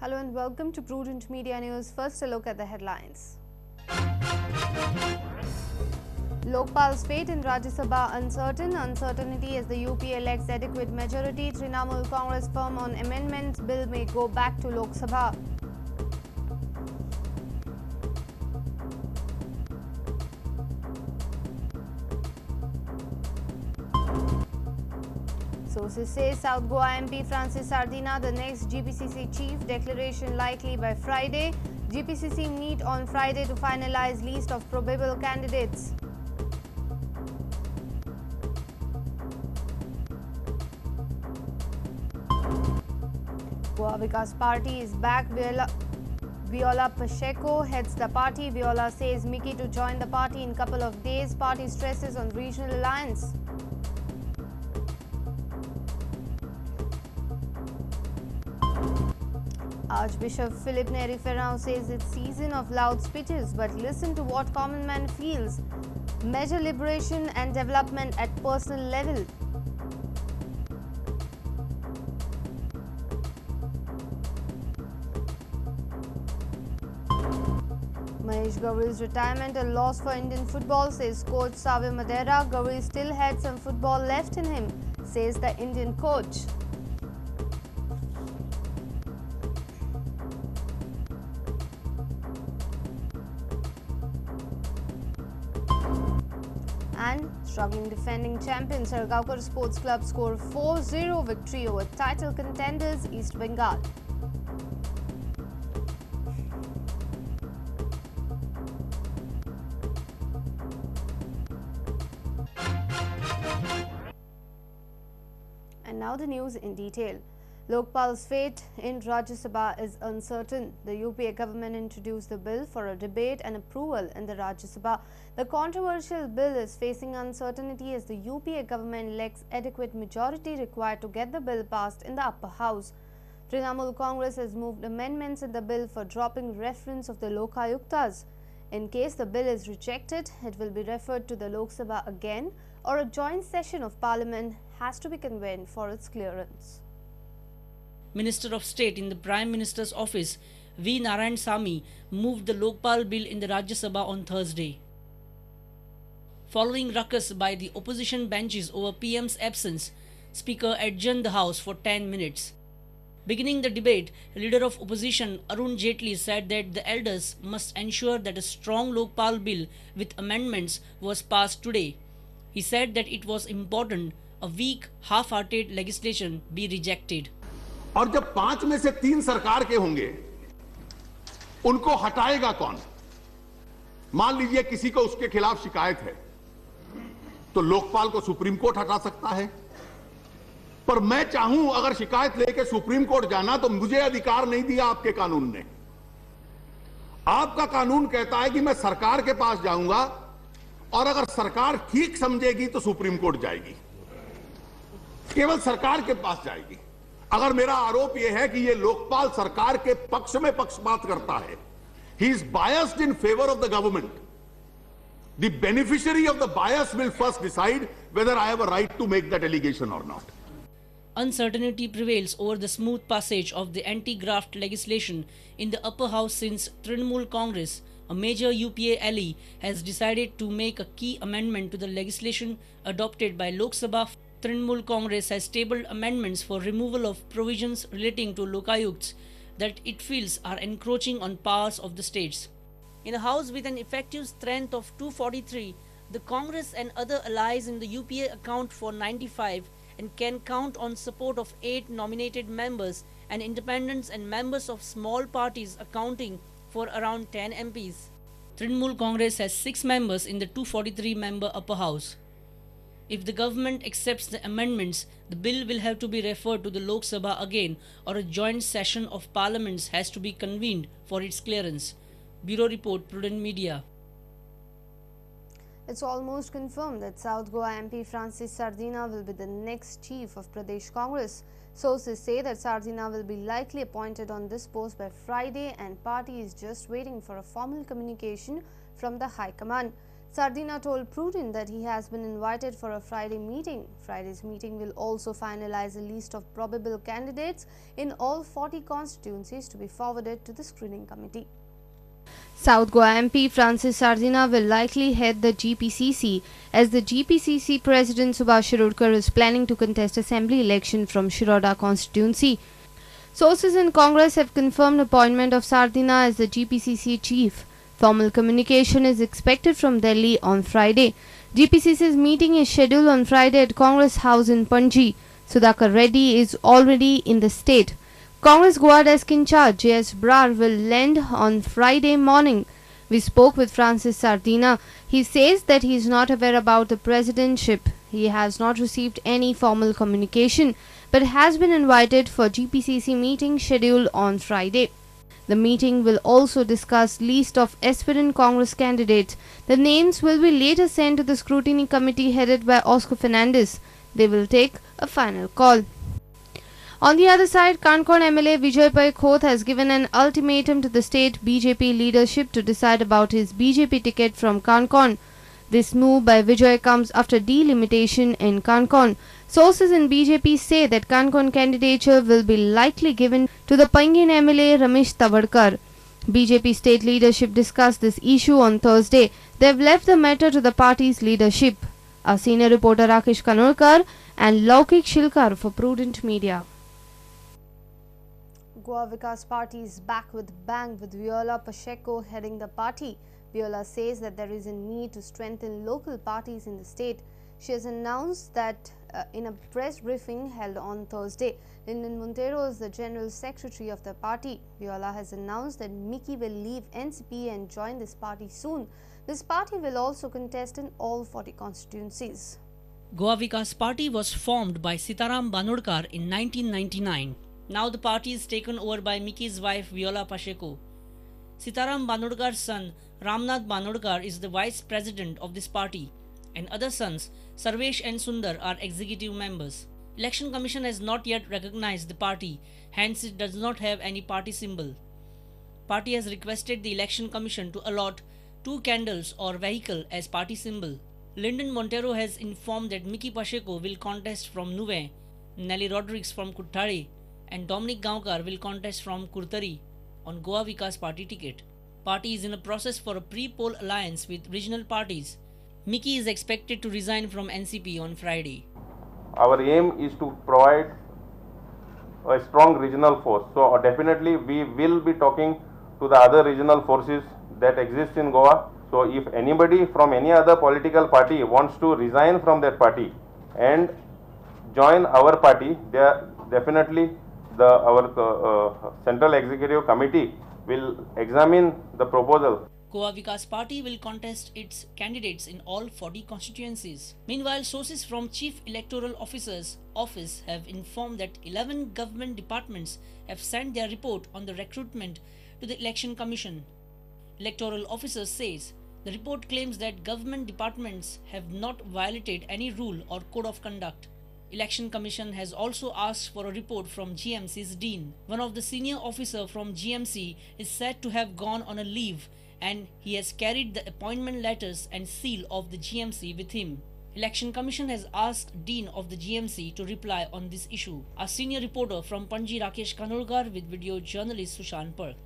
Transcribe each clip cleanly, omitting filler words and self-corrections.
Hello and welcome to Prudent Media News. First, a look at the headlines. Lokpal's fate in Rajya Sabha uncertain. Uncertainty as the UP elects adequate majority. Trinamool Congress firm on amendments. Bill may go back to Lok Sabha. Sources say South Goa MP Francis Sardina, the next GPCC chief, declaration likely by Friday. GPCC meet on Friday to finalize list of probable candidates. Goa Vikas Party is back. Viola Pacheco heads the party. Viola says Mickey to join the party in couple of days. Party stresses on regional alliance. Archbishop Philip Neri Ferrao says it's season of loud speeches, but listen to what common man feels. Measure liberation and development at personal level. Mahesh Gowri's retirement a loss for Indian football, says coach Savio Madeira. Gowri still had some football left in him, says the Indian coach. And struggling defending champions Sargaukar Sports Club score 4-0 victory over title contenders East Bengal. And now the news in detail. Lokpal's fate in Rajya Sabha is uncertain. The UPA government introduced the bill for a debate and approval in the Rajya Sabha. The controversial bill is facing uncertainty as the UPA government lacks adequate majority required to get the bill passed in the upper house. Trinamool Congress has moved amendments in the bill for dropping reference of the Lokayuktas. In case the bill is rejected, it will be referred to the Lok Sabha again, or a joint session of Parliament has to be convened for its clearance. Minister of State in the Prime Minister's office, V. Narayansamy, moved the Lokpal bill in the Rajya Sabha on Thursday. Following ruckus by the opposition benches over PM's absence, Speaker adjourned the House for 10 minutes. Beginning the debate, Leader of Opposition Arun Jaitley said that the elders must ensure that a strong Lokpal bill with amendments was passed today. He said that it was important a weak, half-hearted legislation be rejected. और जब 5 में से 3 सरकार के होंगे, उनको हटाएगा कौन? मान लीजिए किसी को उसके खिलाफ शिकायत है, तो लोकपाल को सुप्रीम कोर्ट हटा सकता है। पर मैं चाहूं अगर शिकायत लेके सुप्रीम कोर्ट जाना, तो मुझे अधिकार नहीं दिया आपके कानून ने। आपका कानून कहता है कि मैं सरकार के पास जाऊंगा, और अगर सरकार ठीक समझेगी तो सुप्रीम कोर्ट जाएगी, केवल सरकार के पास जाएगी। अगर मेरा आरोप यह है कि यह लोकपाल सरकार के पक्ष में पक्षपात करता है, he is biased in favor of the government. The beneficiary of the bias will first decide whether I have a right to make that allegation or not. Uncertainty prevails over the smooth passage of the anti-graft legislation in the upper house since Trinamool Congress, a major UPA ally, has decided to make a key amendment to the legislation adopted by Lok Sabha. Trinamool Congress has tabled amendments for removal of provisions relating to Lokayukts that it feels are encroaching on powers of the states. In a house with an effective strength of 243, the Congress and other allies in the UPA account for 95 and can count on support of 8 nominated members and independents and members of small parties accounting for around 10 MPs. Trinamool Congress has 6 members in the 243-member upper house. If the government accepts the amendments, the bill will have to be referred to the Lok Sabha again, or a joint session of parliaments has to be convened for its clearance. Bureau Report, Prudent Media. It's almost confirmed that South Goa MP Francis Sardina will be the next chief of Pradesh Congress. Sources say that Sardina will be likely appointed on this post by Friday, and party is just waiting for a formal communication from the High Command. Sardina told Prudent that he has been invited for a Friday meeting. Friday's meeting will also finalize a list of probable candidates in all 40 constituencies to be forwarded to the screening committee. South Goa MP Francis Sardina will likely head the GPCC as the GPCC President Subhash Shirudkar is planning to contest assembly election from Shiroda constituency. Sources in Congress have confirmed appointment of Sardina as the GPCC chief. Formal communication is expected from Delhi on Friday. GPCC's meeting is scheduled on Friday at Congress House in Panji. Sudhakar Reddy is already in the state. Congress Goa desk in charge J.S. Brar will land on Friday morning. We spoke with Francis Sardina. He says that he is not aware about the presidentship. He has not received any formal communication but has been invited for GPCC meeting scheduled on Friday. The meeting will also discuss list of aspirant Congress candidates. The names will be later sent to the scrutiny committee headed by Oscar Fernandez. They will take a final call. On the other side, Kankon MLA Vijay Pai Khoth has given an ultimatum to the state BJP leadership to decide about his BJP ticket from Kankon. This move by Vijay comes after delimitation in Kankon. Sources in BJP say that Kankon candidature will be likely given to the Pangin MLA Ramesh Tavadkar. BJP state leadership discussed this issue on Thursday. They have left the matter to the party's leadership. Our senior reporter Rakesh Kanolkar and Laukik Shilkar for Prudent Media. Goa Vikas Party is back with bang with Viola Pacheco heading the party. Viola says that there is a need to strengthen local parties in the state. She has announced that in a press briefing held on Thursday. Lyndon Montero is the General Secretary of the party. Viola has announced that Mickey will leave NCP and join this party soon. This party will also contest in all 40 constituencies. Goa Vikas Party was formed by Sitaram Banodkar in 1999. Now the party is taken over by Mickey's wife Viola Pacheco. Sitaram Banodkar's son Ramnath Banodkar is the vice president of this party, and other sons Sarvesh and Sundar are executive members. Election Commission has not yet recognized the party, hence it does not have any party symbol. Party has requested the Election Commission to allot 2 candles or vehicle as party symbol. Lyndon Montero has informed that Mickey Pacheco will contest from Nuve, Nelly Rodriguez from Kuttade, and Dominic Gaonkar will contest from Kurtari on Goa Vikas Party ticket. Party is in a process for a pre-poll alliance with regional parties. Mickey is expected to resign from NCP on Friday. Our aim is to provide a strong regional force. So definitely we will be talking to the other regional forces that exist in Goa. So if anybody from any other political party wants to resign from that party and join our party, they are definitely our Central Executive Committee will examine the proposal. Goa Vikas Party will contest its candidates in all 40 constituencies. Meanwhile, sources from Chief Electoral Officer's office have informed that 11 government departments have sent their report on the recruitment to the Election Commission. Electoral Officer says the report claims that government departments have not violated any rule or code of conduct. Election Commission has also asked for a report from GMC's Dean. One of the senior officer from GMC is said to have gone on a leave and he has carried the appointment letters and seal of the GMC with him. Election Commission has asked Dean of the GMC to reply on this issue. Our senior reporter from Panji Rakesh Kanolkar with video journalist Sushan Park.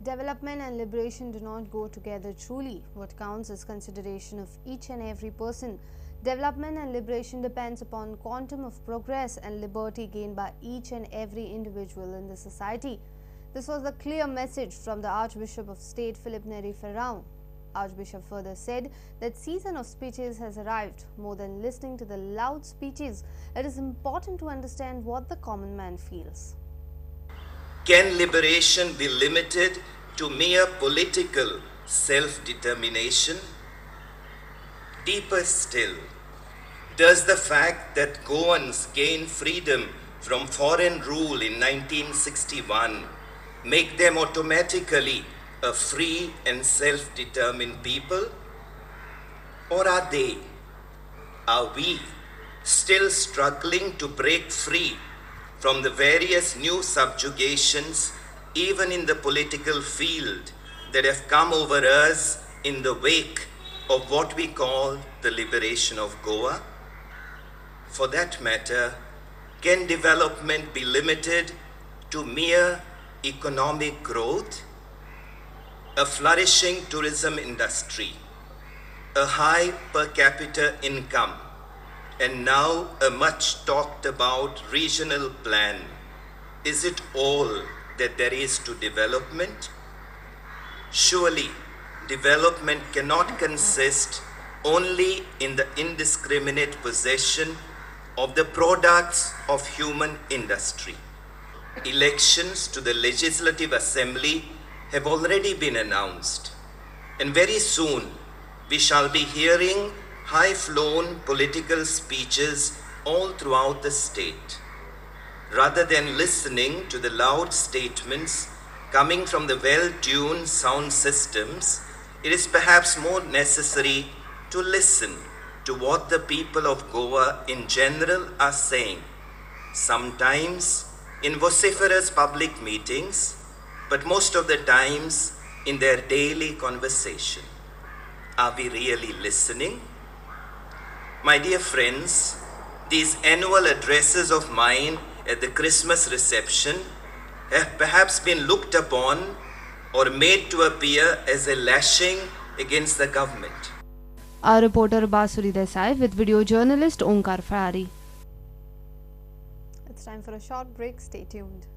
Development and liberation do not go together truly. What counts is consideration of each and every person. Development and liberation depends upon quantum of progress and liberty gained by each and every individual in the society. This was a clear message from the Archbishop of State Philip Neri Ferrão. Archbishop further said that season of speeches has arrived. More than listening to the loud speeches, it is important to understand what the common man feels. Can liberation be limited to mere political self-determination? Deeper still, does the fact that Goans gained freedom from foreign rule in 1961 make them automatically a free and self-determined people? Or are we still struggling to break free from the various new subjugations, even in the political field, that have come over us in the wake of what we call the liberation of Goa? For that matter, can development be limited to mere economic growth? A flourishing tourism industry, a high per capita income, and now a much talked about regional plan. Is it all that there is to development? Surely, development cannot consist only in the indiscriminate possession of the products of human industry. Elections to the Legislative Assembly have already been announced, and very soon we shall be hearing high-flown political speeches all throughout the state. Rather than listening to the loud statements coming from the well-tuned sound systems, it is perhaps more necessary to listen to what the people of Goa in general are saying, sometimes in vociferous public meetings, but most of the times in their daily conversation. Are we really listening? My dear friends, these annual addresses of mine at the Christmas reception have perhaps been looked upon or made to appear as a lashing against the government. Our reporter Basuri Desai with video journalist Onkar Farari. It's time for a short break. Stay tuned.